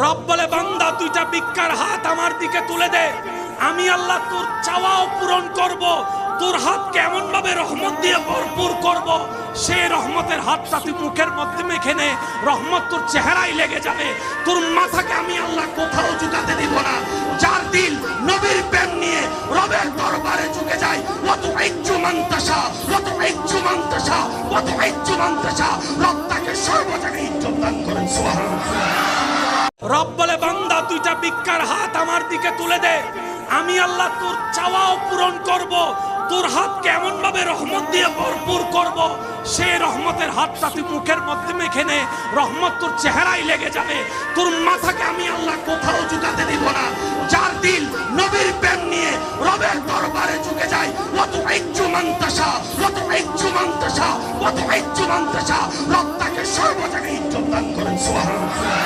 রব বলে, বান্দা দুইটা ভিক্ষার হাত আমার দিকে তুলে দে, আমি আল্লাহ তোর চাওয়াও পূরণ করব, তোর হাতকে এমন ভাবে রহমত দিয়ে ভরপুর করব, সে রহমতের হাতটা তুই মুখের মধ্যে মেখে নে, রহমত তোর চেহারায় লেগে যাবে, তোর মাথাকে আমি আল্লাহ কোথাও ঝুঁকাতে দিব না। যার দিল নবীর প্রেম নিয়ে রবের দরবারে ঝুঁকে যায়, ওয়াতু ইজ্জু মানতাশা, ওয়াতু ইজ্জু মানতাশা, ওয়াতু ইজ্জু মানতাশা, রব তাকে সর্ব জায়গায় ইজ্জত দান করেন। সুবহানাল্লাহ। রব বলে, বান্দা দুইটা ভিক্ষার হাত আমার দিকে তুলে দে, আমি আল্লাহ তোর চাওয়াও পূরণ করব, তোর হাতকে এমন ভাবে রহমত দিয়ে ভরপুর করব, সে রহমতের হাতটা তুই মুখের মধ্যে মেখে নে, রহমত তোর চেহারায় লেগে যাবে, তোর মাথাকে আমি আল্লাহ কোথাও ঝুঁকাতে দিব না। যার দিল নবীর প্রেম নিয়ে রবের দরবারে ঝুঁকে যায়, ওয়াতু ইজ্জু মানতাশা, ওয়াতু ইজ্জু মানতাশা, ওয়াতু ইজ্জু মানতাশা, রব তাকে সর্ব জায়গায় ইজ্জত দান করেন। সুবহানাল্লাহ।